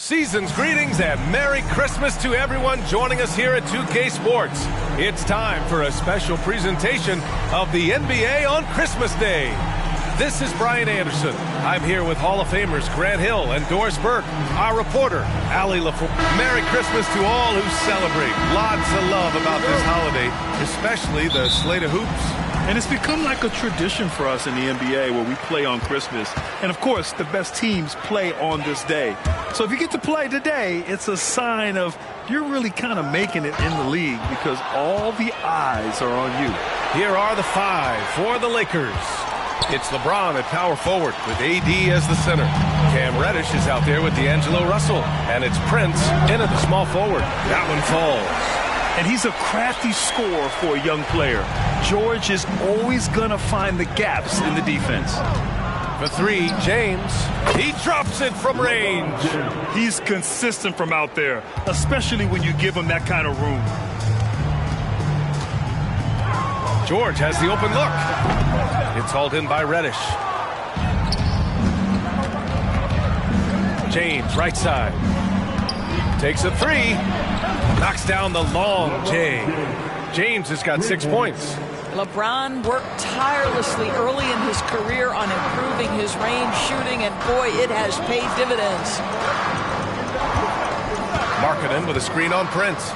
Season's greetings and Merry Christmas to everyone joining us here at 2K Sports. It's time for a special presentation of the NBA on Christmas Day. This is Brian Anderson. I'm here with Hall of Famers Grant Hill and Doris Burke, our reporter, Allie LaFour. Merry Christmas to all who celebrate. Lots of love about this holiday, especially the slate of hoops. And it's become like a tradition for us in the NBA where we play on Christmas. And, of course, the best teams play on this day. So if you get to play today, it's a sign of you're really kind of making it in the league because all the eyes are on you. Here are the five for the Lakers. It's LeBron at power forward with AD as the center. Cam Reddish is out there with D'Angelo Russell. And it's Prince in at the small forward. That one falls. And he's a crafty scorer for a young player. George is always going to find the gaps in the defense. For three, James. He drops it from range. He's consistent from out there, especially when you give him that kind of room. George has the open look. It's hauled in by Reddish. James, right side. Takes a three. Knocks down the long J. James has got 6 points. LeBron worked tirelessly early in his career on improving his range shooting, and boy, it has paid dividends. Markkanen with a screen on Prince.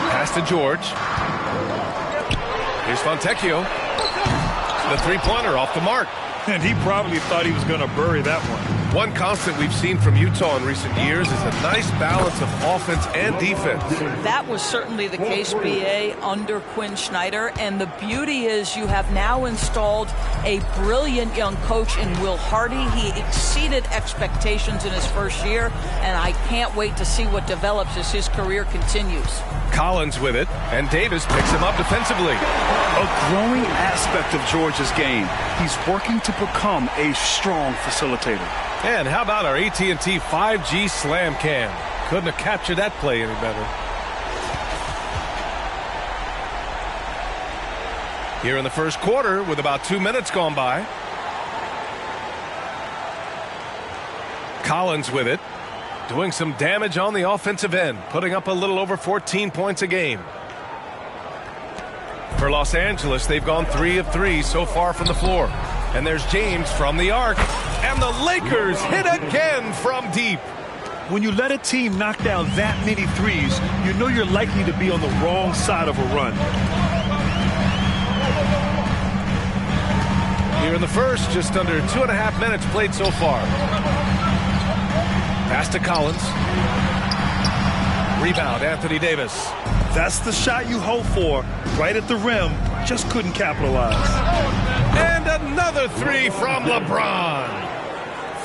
Pass to George. Here's Fontecchio. The three-pointer off the mark. And he probably thought he was going to bury that one. One constant we've seen from Utah in recent years is a nice balance of offense and defense. That was certainly the case, B.A., under Quinn Snyder. And the beauty is you have now installed a brilliant young coach in Will Hardy. He exceeded expectations in his first year, and I can't wait to see what develops as his career continues. Collins with it, and Davis picks him up defensively. A growing aspect of George's game. He's working to become a strong facilitator. And how about our AT&T 5G Slam Cam? Couldn't have captured that play any better. Here in the first quarter with about 2 minutes gone by. Collins with it. Doing some damage on the offensive end. Putting up a little over 14 points a game. For Los Angeles, they've gone 3 of 3 so far from the floor. And there's James from the arc. And the Lakers hit again from deep. When you let a team knock down that many threes, you know you're likely to be on the wrong side of a run. Here in the first, just under 2.5 minutes played so far. Pass to Collins. Rebound, Anthony Davis. That's the shot you hope for. Right at the rim, just couldn't capitalize. And another three from LeBron.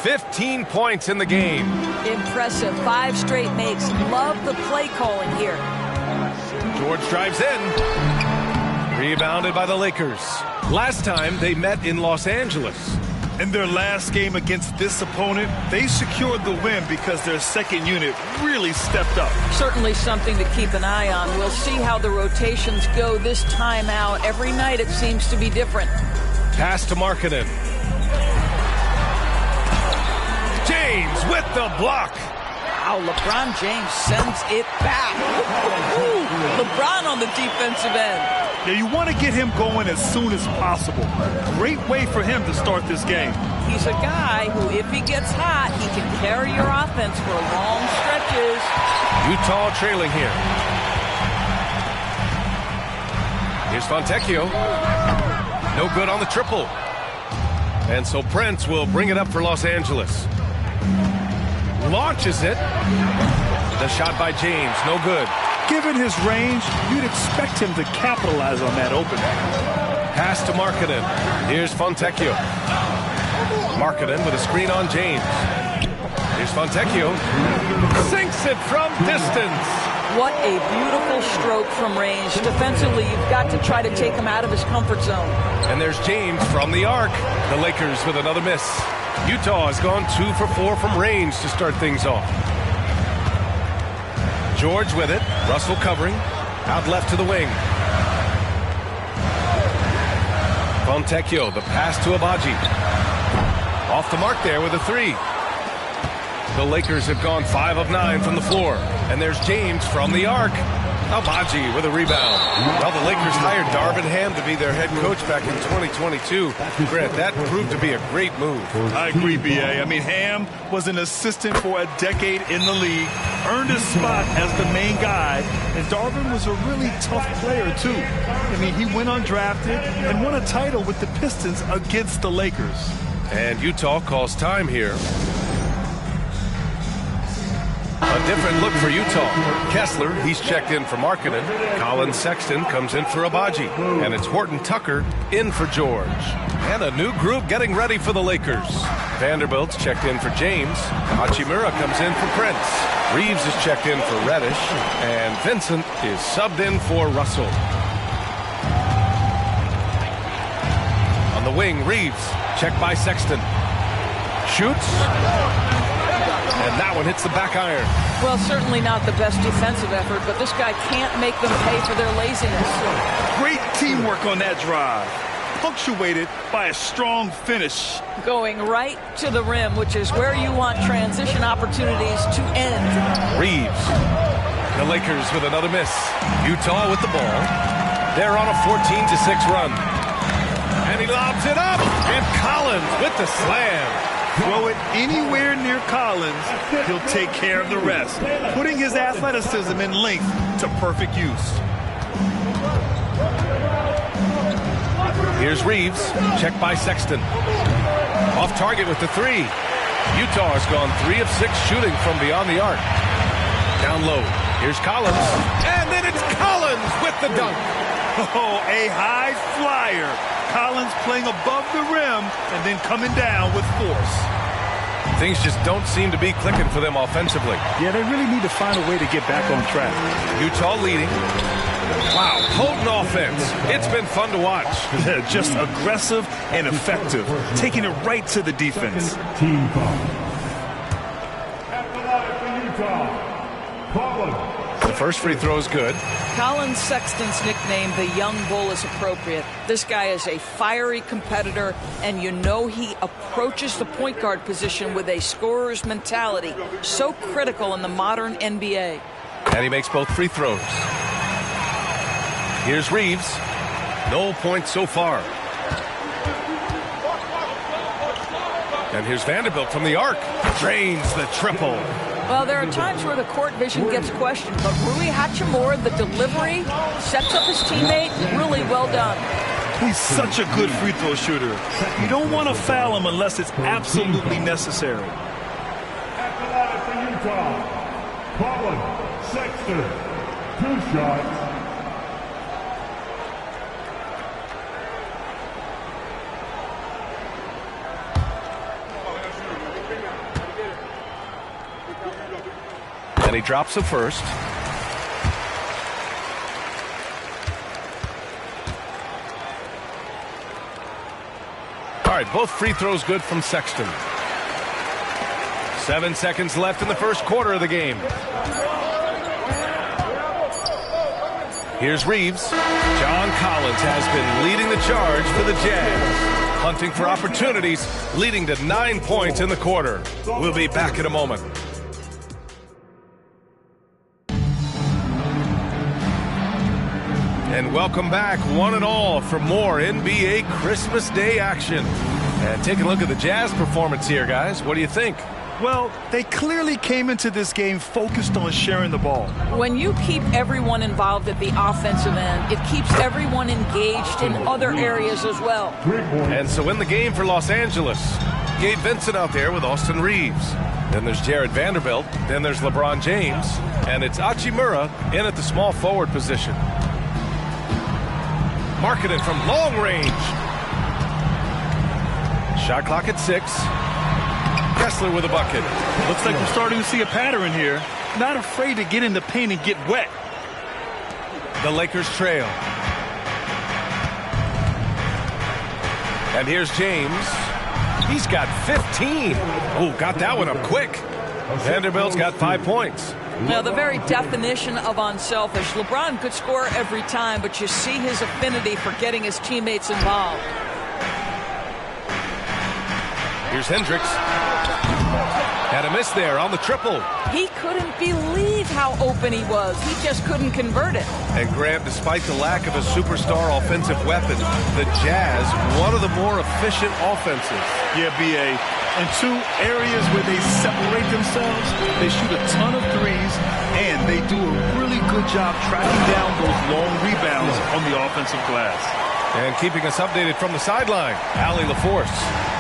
15 points in the game. Impressive. 5 straight makes. Love the play calling here. George drives in. Rebounded by the Lakers. Last time they met in Los Angeles. In their last game against this opponent, they secured the win because their second unit really stepped up. Certainly something to keep an eye on. We'll see how the rotations go this time out. Every night it seems to be different. Pass to Markkanen. James with the block. Wow, LeBron James sends it back. LeBron on the defensive end. Yeah, you want to get him going as soon as possible. Great way for him to start this game. He's a guy who, if he gets hot, he can carry your offense for long stretches. Utah trailing here. Here's Fontecchio. No good on the triple. And so Prince will bring it up for Los Angeles. Launches it. The shot by James, no good. Given his range, you'd expect him to capitalize on that opening. Pass to Markkanen. Here's Fontecchio. Markkanen with a screen on James. Here's Fontecchio. Sinks it from distance. What a beautiful stroke from range. Defensively, you've got to try to take him out of his comfort zone. And there's James from the arc. The Lakers with another miss. Utah has gone 2 for 4 from range to start things off. George with it. Russell covering. Out left to the wing. Fontecchio, the pass to Abaji. Off the mark there with a three. The Lakers have gone 5 of 9 from the floor. And there's James from the arc. Abaji with a rebound. Well, the Lakers hired Darvin Ham to be their head coach back in 2022. Grant, that proved to be a great move. I agree, B.A. I mean, Ham was an assistant for a decade in the league, earned his spot as the main guy, and Darvin was a really tough player, too. I mean, he went undrafted and won a title with the Pistons against the Lakers. And Utah calls time here. A different look for Utah. Kessler, he's checked in for Markkanen. Colin Sexton comes in for Abaji. And it's Horton Tucker in for George. And a new group getting ready for the Lakers. Vanderbilt's checked in for James. Hachimura comes in for Prince. Reeves is checked in for Reddish. And Vincent is subbed in for Russell. On the wing, Reeves, checked by Sexton. Shoots. And that one hits the back iron. Well, certainly not the best defensive effort, but this guy can't make them pay for their laziness. Great teamwork on that drive, punctuated by a strong finish. Going right to the rim, which is where you want transition opportunities to end. Reeves. The Lakers with another miss. Utah with the ball. They're on a 14-6 run. And he lobs it up. And Collins with the slam. Throw it anywhere near Collins, he'll take care of the rest, putting his athleticism and length to perfect use. Here's Reeves, checked by Sexton. Off target with the three. Utah has gone 3 of 6 shooting from beyond the arc. Down low, here's Collins. And then it's Collins with the dunk. Oh, a high flyer. Collins playing above the rim and then coming down with force. Things just don't seem to be clicking for them offensively. Yeah, they really need to find a way to get back on track. Utah leading. Wow, potent offense. It's been fun to watch. Just aggressive and effective, taking it right to the defense. Team foul. Utah. The first free throw is good. Colin Sexton's nickname, the Young Bull, is appropriate. This guy is a fiery competitor, and you know he approaches the point guard position with a scorer's mentality. So critical in the modern NBA. And he makes both free throws. Here's Reeves. No points so far. And here's Vanderbilt from the arc. Drains the triple. Well, there are times where the court vision gets questioned, but Rui Hachimura, the delivery, sets up his teammate, really well done. He's such a good free throw shooter. You don't want to foul him unless it's absolutely necessary. After for Utah, Colin Sexton, 2 shots. And he drops the first. All right, both free throws good from Sexton. 7 seconds left in the first quarter of the game. Here's Reeves. John Collins has been leading the charge for the Jazz. Hunting for opportunities, leading to 9 points in the quarter. We'll be back in a moment. And welcome back, one and all, for more NBA Christmas Day action. And take a look at the Jazz performance here, guys. What do you think? Well, they clearly came into this game focused on sharing the ball. When you keep everyone involved at the offensive end, it keeps everyone engaged in other areas as well. And so in the game for Los Angeles, Gabe Vincent out there with Austin Reeves. Then there's Jared Vanderbilt. Then there's LeBron James. And it's Hachimura in at the small forward position. Markkanen from long range. Shot clock at 6. Kessler with a bucket. Looks like we're starting to see a pattern here. Not afraid to get in the paint and get wet. The Lakers trail. And here's James. He's got 15. Oh, got that one up quick. Vanderbilt's got 5 points. Now, the very definition of unselfish. LeBron could score every time, but you see his affinity for getting his teammates involved. Here's Hendricks. Had a miss there on the triple. He couldn't believe how open he was. He just couldn't convert it. And Grant, despite the lack of a superstar offensive weapon, the Jazz, one of the more efficient offenses. Yeah, B.A. In two areas where they separate themselves, they shoot a ton of threes, and they do a really good job tracking down those long rebounds on the offensive glass. And keeping us updated from the sideline, Allie LaForce.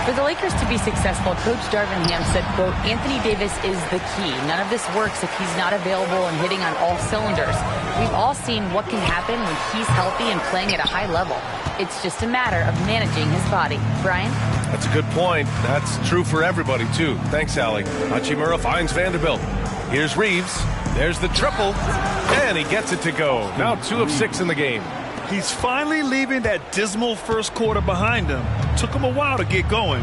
For the Lakers to be successful, Coach Darvin Ham said, quote, Anthony Davis is the key. None of this works if he's not available and hitting on all cylinders. We've all seen what can happen when he's healthy and playing at a high level. It's just a matter of managing his body. Brian? That's a good point. That's true for everybody, too. Thanks, Allie. Hachimura finds Vanderbilt. Here's Reeves. There's the triple. And he gets it to go. Now 2 of 6 in the game. He's finally leaving that dismal first quarter behind him. Took him a while to get going.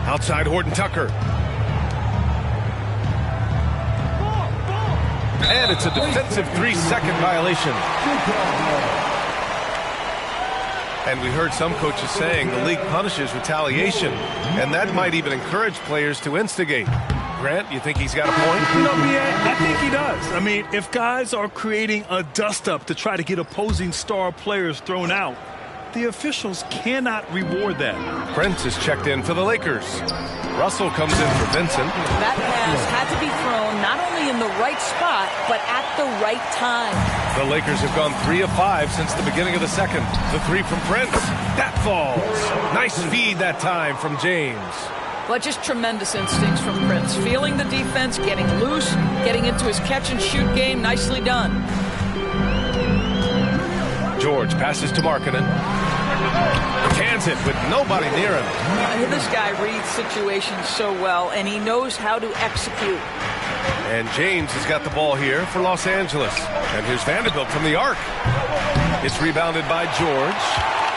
Outside Horton Tucker. And it's a defensive 3-second violation. And we heard some coaches saying the league punishes retaliation, and that might even encourage players to instigate. Grant, you think he's got a point? You know, I think he does. I mean, if guys are creating a dust-up to try to get opposing star players thrown out, the officials cannot reward that. Prince is checked in for the Lakers. Russell comes in for Vincent. That pass had to be thrown not only in the right spot, but at the right time. The Lakers have gone 3 of 5 since the beginning of the second. The 3 from Prince. That falls. Nice feed that time from James. But just tremendous instincts from Prince. Feeling the defense, getting loose, getting into his catch-and-shoot game. Nicely done. George passes to Markkanen. Cans it with nobody near him. This guy reads situations so well, and he knows how to execute. And James has got the ball here for Los Angeles. And here's Vanderbilt from the arc. It's rebounded by George.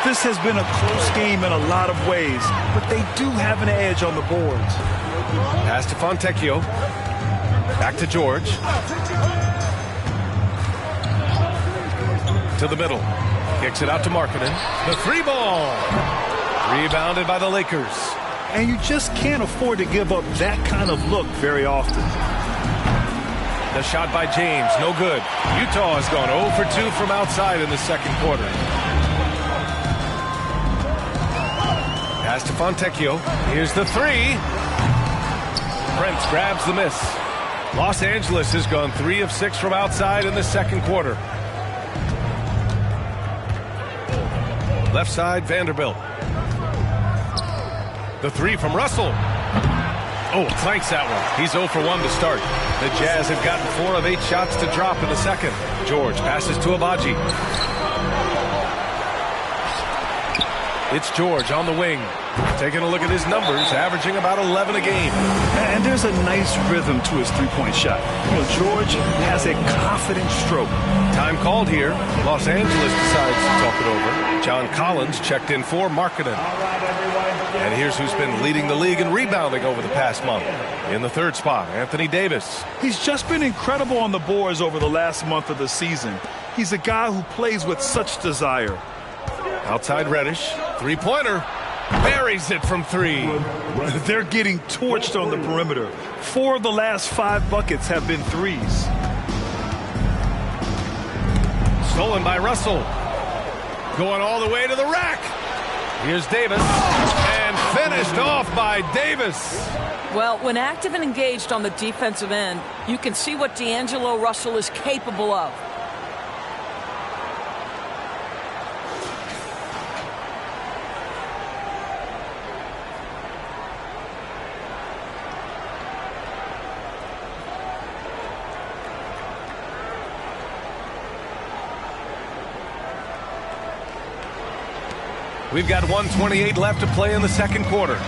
This has been a close game in a lot of ways, but they do have an edge on the boards. Pass to Fontecchio. Back to George. To the middle. Kicks it out to Markkanen. The 3-ball. Rebounded by the Lakers. And you just can't afford to give up that kind of look very often. The shot by James, no good. Utah has gone 0 for 2 from outside in the second quarter. Pass to Fontecchio. Here's the 3. Prince grabs the miss. Los Angeles has gone 3 of 6 from outside in the second quarter. Left side, Vanderbilt. The 3 from Russell. Oh, clanks that one. He's 0 for 1 to start. The Jazz have gotten 4 of 8 shots to drop in the second. George passes to Abaji. It's George on the wing. Taking a look at his numbers, averaging about 11 a game. And there's a nice rhythm to his three-point shot. You know, George has a confident stroke. Time called here. Los Angeles decides to talk it over. John Collins checked in for Markkanen. And here's who's been leading the league in rebounding over the past month. In the 3rd spot, Anthony Davis. He's just been incredible on the boards over the last month of the season. He's a guy who plays with such desire. Outside Reddish. 3-pointer. Buries it from 3. They're getting torched on the perimeter. 4 of the last 5 buckets have been threes. Stolen by Russell. Going all the way to the rack. Here's Davis. And finished off by Davis. Well, when active and engaged on the defensive end, you can see what D'Angelo Russell is capable of. We've got 1:28 left to play in the second quarter.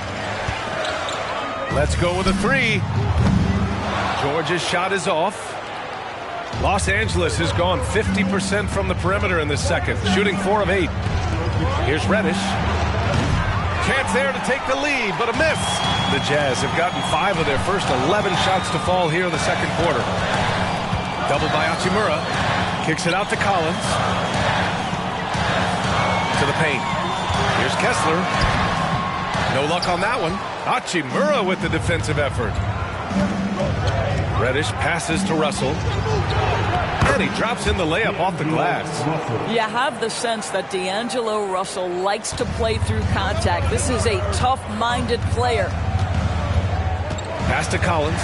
Let's go with a 3. George's shot is off. Los Angeles has gone 50% from the perimeter in this second, shooting 4 of 8. Here's Reddish. Chance there to take the lead, but a miss. The Jazz have gotten 5 of their first 11 shots to fall here in the second quarter. Doubled by Hachimura. Kicks it out to Collins. To the paint. Here's Kessler. No luck on that one. Hachimura with the defensive effort. Reddish passes to Russell. And he drops in the layup off the glass. You have the sense that D'Angelo Russell likes to play through contact. This is a tough-minded player. Pass to Collins.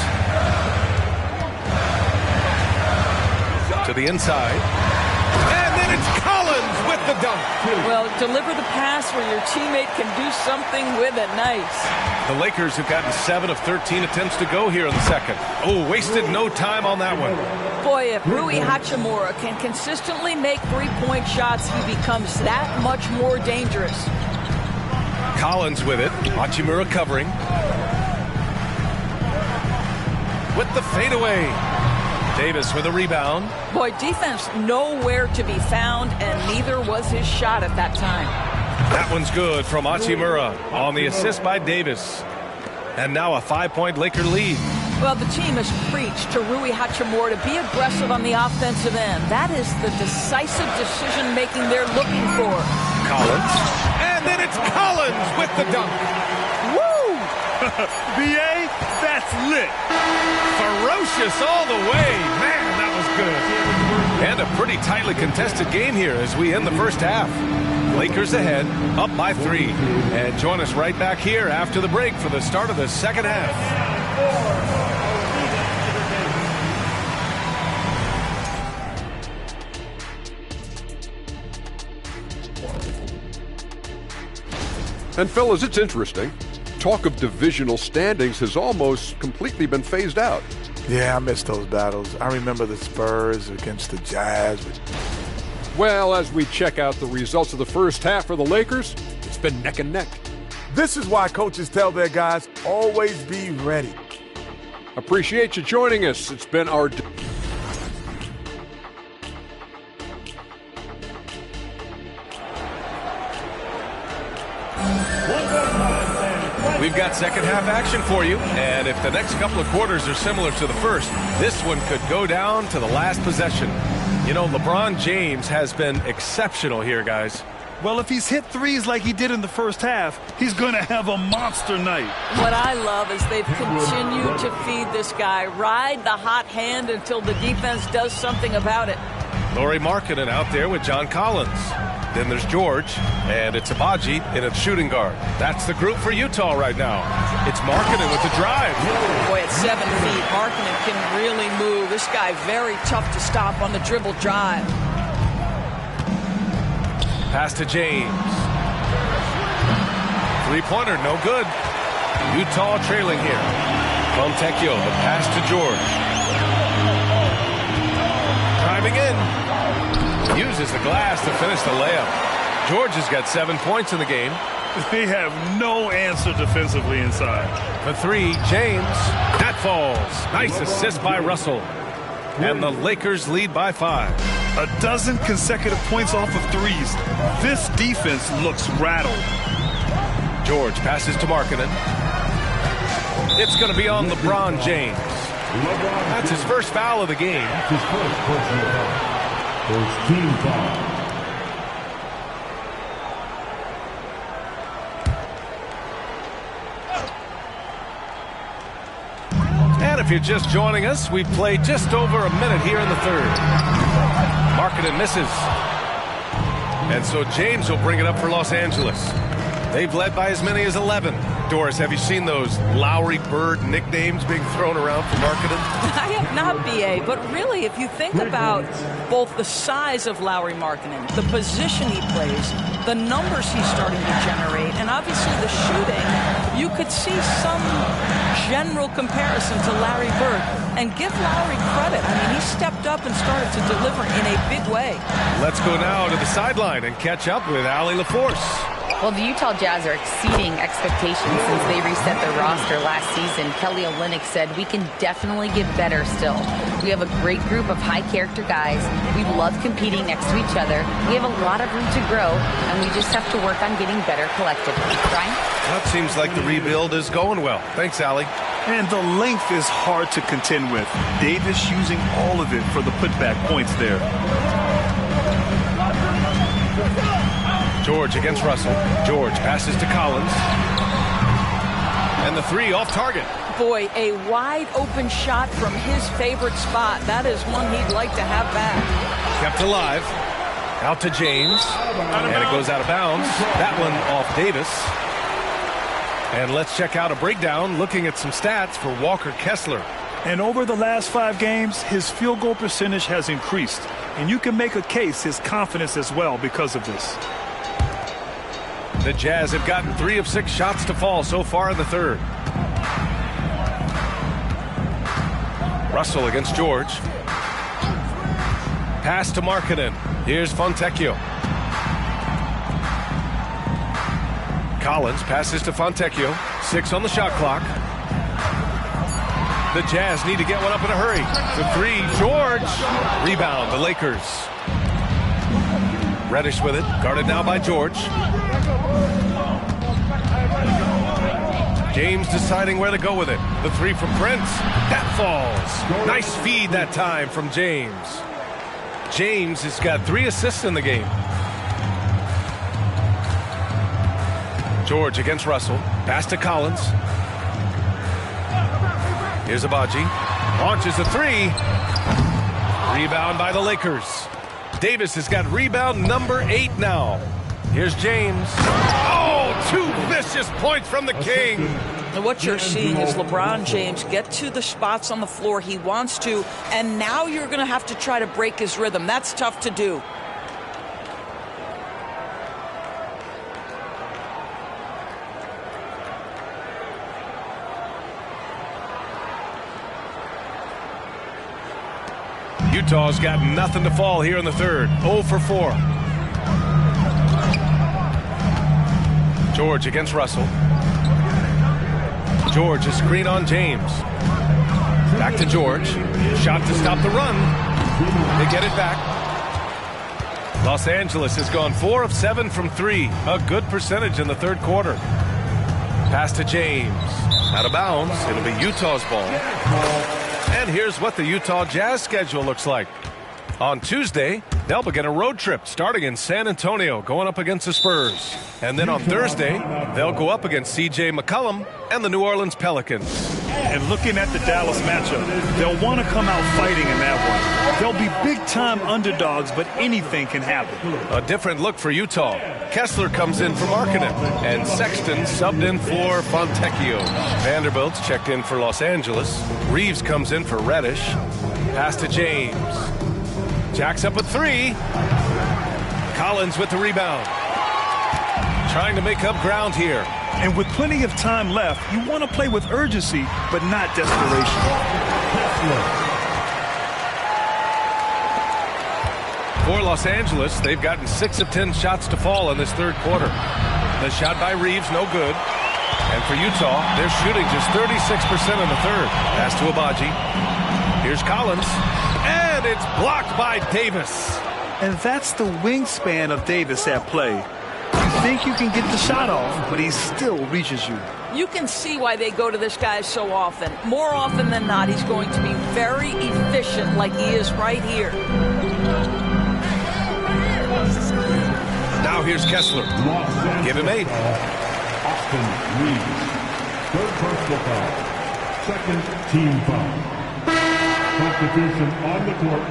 To the inside. And then it's Collins with the dunk. Well, deliver the pass where your teammate can do something with it. Nice. The Lakers have gotten 7 of 13 attempts to go here in the second. Oh, wasted no time on that one. Boy, if Rui Hachimura can consistently make three-point shots, he becomes that much more dangerous. Collins with it. Hachimura covering. With the fadeaway. Davis with a rebound. Boy, defense nowhere to be found, and neither was his shot at that time. That one's good from Hachimura on the assist by Davis. And now a 5-point Laker lead. Well, the team has preached to Rui Hachimura to be aggressive on the offensive end. That is the decisive decision-making they're looking for. Collins. And then it's Collins with the dunk. Woo! B.A., that's lit. Ferocious all the way. Man, that was good. And a pretty tightly contested game here as we end the first half. Lakers ahead, up by 3. And join us right back here after the break for the start of the second half. And fellas, it's interesting. Talk of divisional standings has almost completely been phased out. Yeah, I miss those battles. I remember the Spurs against the Jazz. Well, as we check out the results of the first half for the Lakers, it's been neck and neck. This is why coaches tell their guys, always be ready. Appreciate you joining us. It's been our... We've got second half action for you, and if the next couple of quarters are similar to the first, this one could go down to the last possession. You know, LeBron James has been exceptional here, guys. Well, if he's hit threes like he did in the first half, he's going to have a monster night. What I love is they've continued to feed this guy. Ride the hot hand until the defense does something about it. Lauri Markkanen out there with John Collins. Then there's George, and it's Abaji in a shooting guard. That's the group for Utah right now. It's Markkanen with the drive. Boy, at 7 feet, Markkanen can really move. This guy very tough to stop on the dribble drive. Pass to James. Three-pointer, no good. Utah trailing here. From Tekio, the pass to George. Driving in. Uses the glass to finish the layup. George has got 7 points in the game. They have no answer defensively inside. For 3, James. That falls. Nice assist by Russell. And the Lakers lead by 5. A dozen consecutive points off of threes. This defense looks rattled. George passes to Markkanen. It's going to be on LeBron James. That's his first foul of the game. His first personal foul. First team foul. And if you're just joining us, we've played just over a minute here in the third. Markkanen misses. And so James will bring it up for Los Angeles. They've led by as many as 11. Doris, have you seen those Lowry Bird nicknames being thrown around for Markkanen? I have not, B.A., but really, if you think about both the size of Lowry Markkanen, the position he plays, the numbers he's starting to generate, and obviously the shooting, you could see some general comparison to Larry Bird. And give Lowry credit. I mean, he stepped up and started to deliver in a big way. Let's go now to the sideline and catch up with Allie LaForce. Well, the Utah Jazz are exceeding expectations since they reset their roster last season. Kelly Olynyk said, "We can definitely get better still. We have a great group of high-character guys. We love competing next to each other. We have a lot of room to grow, and we just have to work on getting better collectively." Brian? Well, it seems like the rebuild is going well. Thanks, Allie. And the length is hard to contend with. Davis using all of it for the putback points there. George against Russell. George passes to Collins. And the three off target. Boy, a wide open shot from his favorite spot. That is one he'd like to have back. Kept alive. Out to James. And it goes out of bounds. That one off Davis. And let's check out a breakdown looking at some stats for Walker Kessler. And over the last 5 games, his field goal percentage has increased. And you can make a case his confidence as well because of this. The Jazz have gotten 3 of 6 shots to fall so far in the third. Russell against George. Pass to Markkanen. Here's Fontecchio. Collins passes to Fontecchio. 6 on the shot clock. The Jazz need to get one up in a hurry. The 3, George. Rebound, the Lakers. Reddish with it, guarded now by George. James deciding where to go with it. The 3 from Prince. That falls. Nice feed that time from James. James has got 3 assists in the game. George against Russell. Pass to Collins. Here's Abaji. Launches a 3. Rebound by the Lakers. Davis has got rebound number 8 now. Here's James. Oh, 2 vicious points from the King. And what you're seeing is LeBron James get to the spots on the floor he wants to, and now you're going to have to try to break his rhythm. That's tough to do. Utah's got nothing to fall here in the third. 0 for 4. George against Russell. George, a screen on James. Back to George. Shot to stop the run. They get it back. Los Angeles has gone 4 of 7 from 3. A good percentage in the third quarter. Pass to James. Out of bounds. It'll be Utah's ball. And here's what the Utah Jazz schedule looks like. On Tuesday, they'll begin a road trip starting in San Antonio, going up against the Spurs. And then on Thursday, they'll go up against C.J. McCollum and the New Orleans Pelicans. And looking at the Dallas matchup, they'll want to come out fighting in that one. They'll be big-time underdogs, but anything can happen. A different look for Utah. Kessler comes in for Markkanen, and Sexton subbed in for Fontecchio. Vanderbilt's checked in for Los Angeles. Reeves comes in for Reddish. Pass to James. Jacks up a 3. Collins with the rebound. Trying to make up ground here. And with plenty of time left, you want to play with urgency, but not desperation. For Los Angeles, they've gotten 6 of 10 shots to fall in this third quarter. The shot by Reeves, no good. And for Utah, they're shooting just 36% in the third. Pass to Abaji. Here's Collins. And it's blocked by Davis. And that's the wingspan of Davis at play. You think you can get the shot off, but he still reaches you. You can see why they go to this guy so often. More often than not, he's going to be very efficient like he is right here. Now here's Kessler. Give him 8. Austin Reeves. Third personal foul. Second team foul. Substitution on the court.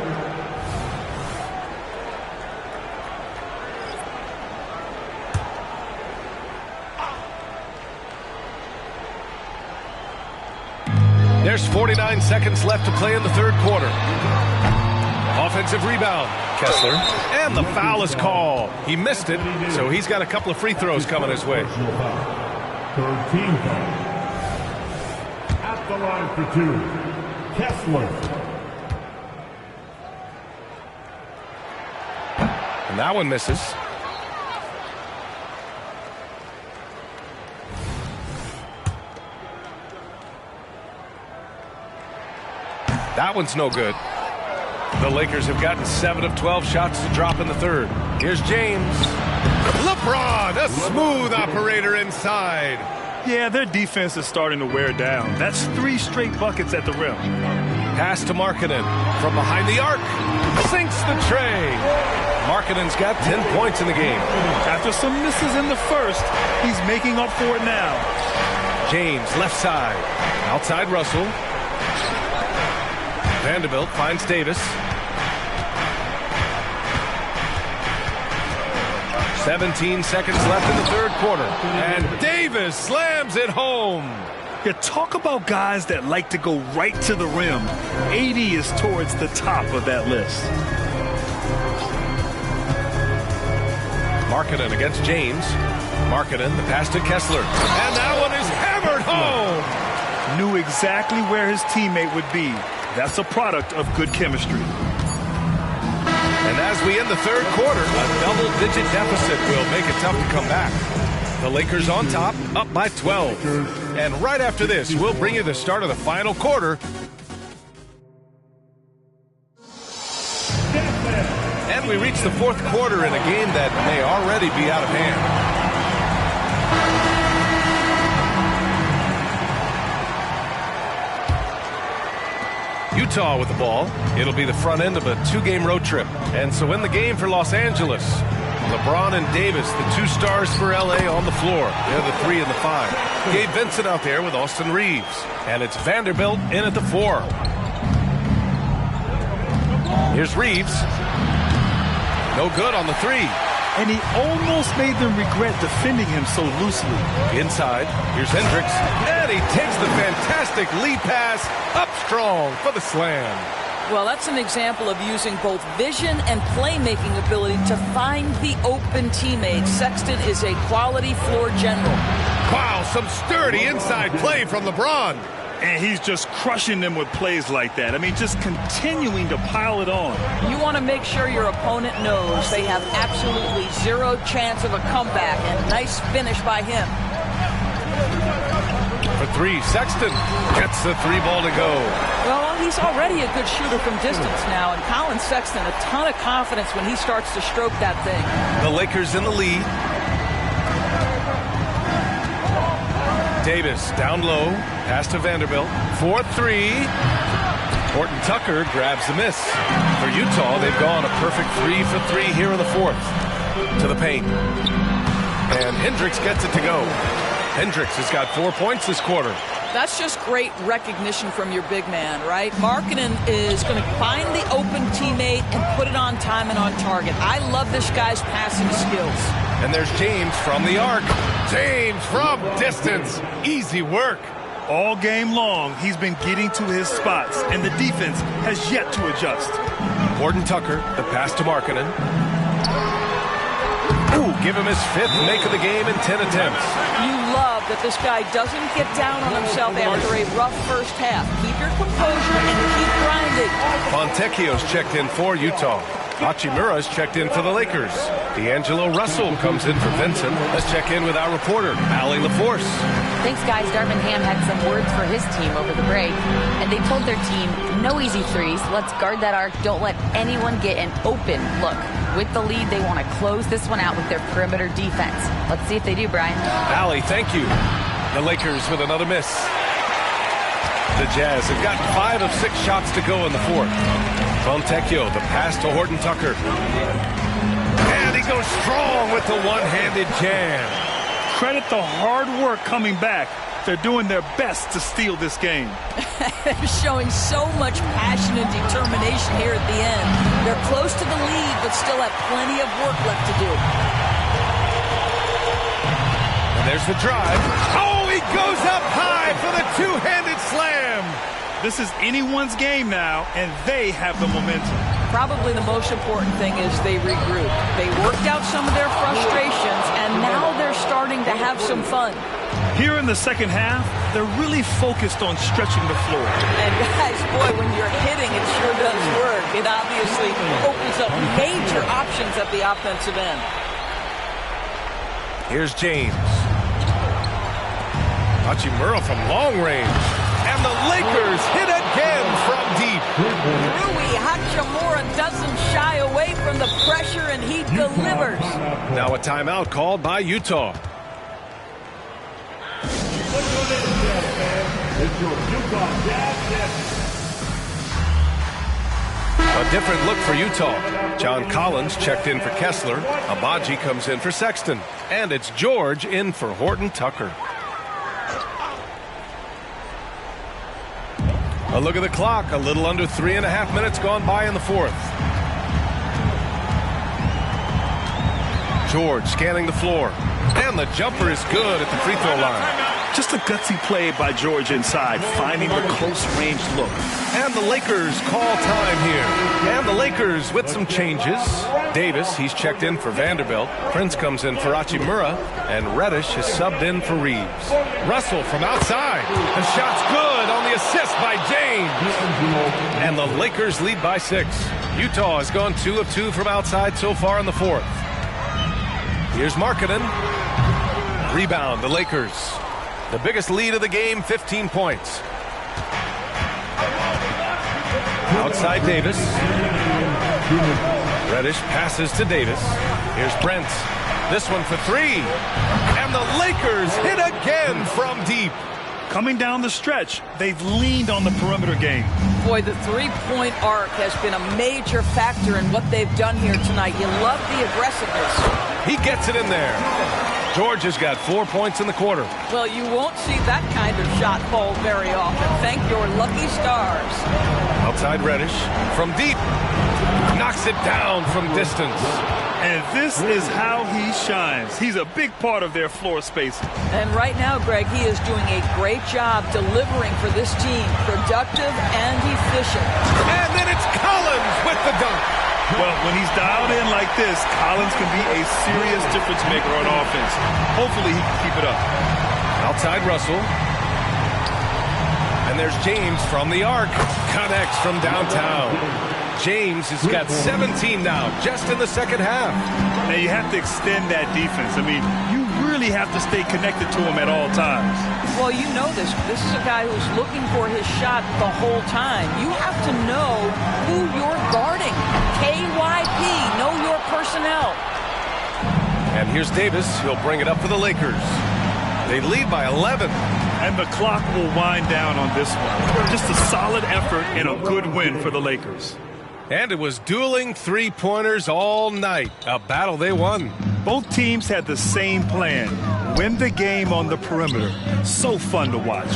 There's 49 seconds left to play in the third quarter. Offensive rebound. Kessler. And the foul is called. He missed it, so he's got a couple of free throws coming his way. Third team foul. At the line for 2. Kessler. And that one misses. That one's no good. The Lakers have gotten 7 of 12 shots to drop in the third. Here's James. LeBron, a smooth operator inside. Yeah, their defense is starting to wear down. That's 3 straight buckets at the rim. Pass to Markkanen from behind the arc. Sinks the tray. Markkanen's got 10 points in the game. After some misses in the first, he's making up for it now. James, left side. Outside Russell. Vanderbilt finds Davis. 17 seconds left in the third quarter. And Davis slams it home. Yeah, talk about guys that like to go right to the rim. 80 is towards the top of that list. Markkanen against James. Markkanen, the pass to Kessler. And that one is hammered home. Knew exactly where his teammate would be. That's a product of good chemistry. And as we end the third quarter, a double-digit deficit will make it tough to come back. The Lakers on top, up by 12. And right after this, we'll bring you the start of the final quarter. And we reach the fourth quarter in a game that may already be out of hand. Utah with the ball. It'll be the front end of a 2-game road trip. And so in the game for Los Angeles, LeBron and Davis, the 2 stars for LA on the floor. They're the 3 and the 5. Gabe Vincent out there with Austin Reeves. And it's Vanderbilt in at the 4. Here's Reeves. No good on the 3. And he almost made them regret defending him so loosely. Inside, here's Hendricks. And he takes the fantastic lead pass up strong for the slam. Well, that's an example of using both vision and playmaking ability to find the open teammate. Sexton is a quality floor general. Wow, some sturdy inside play from LeBron. And he's just crushing them with plays like that. I mean, just continuing to pile it on. You want to make sure your opponent knows they have absolutely 0 chance of a comeback. And nice finish by him. For 3, Sexton gets the 3 ball to go. Well, he's already a good shooter from distance now. And Colin Sexton, a ton of confidence when he starts to stroke that thing. The Lakers in the lead. Davis down low, pass to Vanderbilt, 4-3. Horton Tucker grabs the miss. For Utah, they've gone a perfect 3 for 3 here in the fourth. To the paint. And Hendricks gets it to go. Hendricks has got 4 points this quarter. That's just great recognition from your big man, right? Markkanen is going to find the open teammate and put it on time and on target. I love this guy's passing skills. And there's James from the arc. James from distance. Easy work. All game long, he's been getting to his spots, and the defense has yet to adjust. Horton Tucker, the pass to Markkanen. Ooh, give him his 5th make of the game in 10 attempts. You love that this guy doesn't get down on himself after a rough first half. Keep your composure and keep grinding. Fontecchio's checked in for Utah. Hachimura's checked in for the Lakers. D'Angelo Russell comes in for Vincent. Let's check in with our reporter, Allie LaForce. Thanks, guys. Darvin Ham had some words for his team over the break, and they told their team, no easy threes. Let's guard that arc. Don't let anyone get an open look. With the lead, they want to close this one out with their perimeter defense. Let's see if they do, Brian. Allie, thank you. The Lakers with another miss. The Jazz have got 5 of 6 shots to go in the fourth. Fontecchio, the pass to Horton Tucker. And he goes strong with the one-handed jam. Credit the hard work coming back. They're doing their best to steal this game. They're showing so much passion and determination here at the end. They're close to the lead, but still have plenty of work left to do. And there's the drive. Oh, he goes up high for the two-handed slam. This is anyone's game now, and they have the momentum. Probably the most important thing is they regroup. They worked out some of their frustrations, and now they're starting to have some fun. Here in the second half, they're really focused on stretching the floor. And guys, boy, when you're hitting, it sure does work. It obviously opens up major options at the offensive end. Here's James. Hachimura from long range. And the Lakers hit again from deep. Rui Hachimura doesn't shy away from the pressure, and he delivers. Now a timeout called by Utah. A different look for Utah. John Collins checked in for Kessler. Abaji comes in for Sexton. And it's George in for Horton Tucker. A look at the clock. A little under 3.5 minutes gone by in the fourth. George scanning the floor. And the jumper is good at the free throw line. Just a gutsy play by George inside, finding the close-range look. And the Lakers call time here. And the Lakers with some changes. Davis, he's checked in for Vanderbilt. Prince comes in for Hachimura. And Reddish is subbed in for Reeves. Russell from outside. The shot's good on the assist by James. And the Lakers lead by 6. Utah has gone 2 of 2 from outside so far in the fourth. Here's Markkanen. Rebound, the Lakers. The biggest lead of the game, 15 points. Outside Davis. Reddish passes to Davis. Here's Brent. This one for 3. And the Lakers hit again from deep. Coming down the stretch, they've leaned on the perimeter game. Boy, the three-point arc has been a major factor in what they've done here tonight. You love the aggressiveness. He gets it in there. George has got 4 points in the quarter. Well, you won't see that kind of shot fall very often. Thank your lucky stars. Outside Reddish from deep. Knocks it down from distance. And this is how he shines. He's a big part of their floor spacing. And right now, Greg, he is doing a great job delivering for this team. Productive and efficient. And then it's Collins with the dunk. Well, when he's dialed in like this, Collins can be a serious difference maker on offense. Hopefully he can keep it up. Outside Russell. And there's James from the arc. Connects from downtown. James has got 17 now, just in the second half. Now you have to extend that defense. I mean, you really have to stay connected to him at all times. Well, you know this. This is a guy who's looking for his shot the whole time. You have to know who you're guarding. KYP, know your personnel. And here's Davis. He'll bring it up for the Lakers. They lead by 11. And the clock will wind down on this one. Just a solid effort and a good win for the Lakers. And it was dueling three-pointers all night. A battle they won. Both teams had the same plan. Win the game on the perimeter. So fun to watch.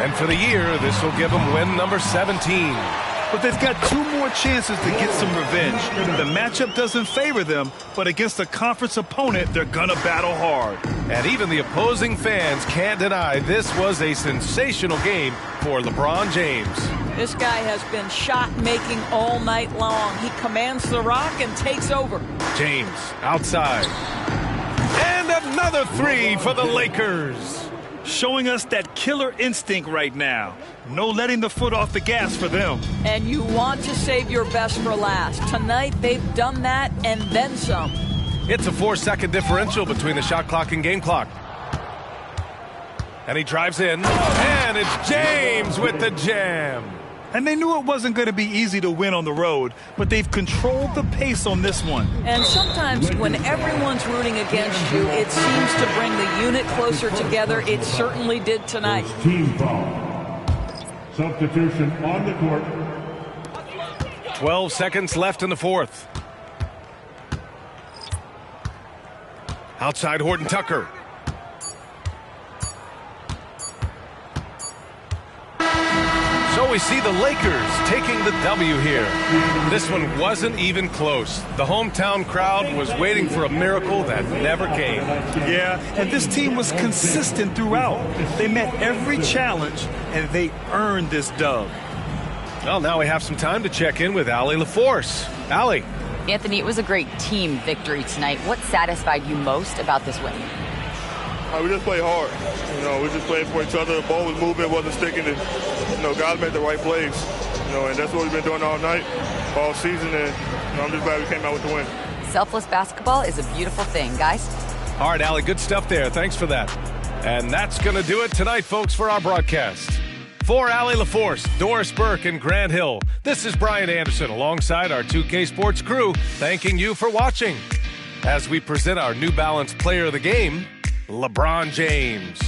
And for the year, this will give them win number 17. But they've got 2 more chances to get some revenge. The matchup doesn't favor them, but against a conference opponent, they're going to battle hard. And even the opposing fans can't deny this was a sensational game for LeBron James. This guy has been shot-making all night long. He commands the rock and takes over. James outside. And another 3 for the Lakers. Showing us that killer instinct right now. No letting the foot off the gas for them. And you want to save your best for last. Tonight, they've done that and then some. It's a 4-second differential between the shot clock and game clock. And he drives in. And it's James with the jam. And they knew it wasn't going to be easy to win on the road, but they've controlled the pace on this one. And sometimes when everyone's rooting against you, it seems to bring the unit closer together. It certainly did tonight. Team foul. Substitution on the court. 12 seconds left in the fourth. Outside Horton Tucker. So we see the Lakers taking the W here. This one wasn't even close. The hometown crowd was waiting for a miracle that never came. Yeah, and this team was consistent throughout. They met every challenge, and they earned this dub. Well, now we have some time to check in with Allie LaForce. Allie. Anthony, it was a great team victory tonight. What satisfied you most about this win? We just played hard. We just played for each other. The ball was moving, wasn't sticking. And, guys made the right plays. And that's what we've been doing all night, all season. And I'm just glad we came out with the win. Selfless basketball is a beautiful thing, guys. All right, Allie, good stuff there. Thanks for that. And that's going to do it tonight, folks, for our broadcast. For Allie LaForce, Doris Burke, and Grant Hill, this is Brian Anderson alongside our 2K Sports crew, thanking you for watching as we present our New Balance Player of the Game, LeBron James.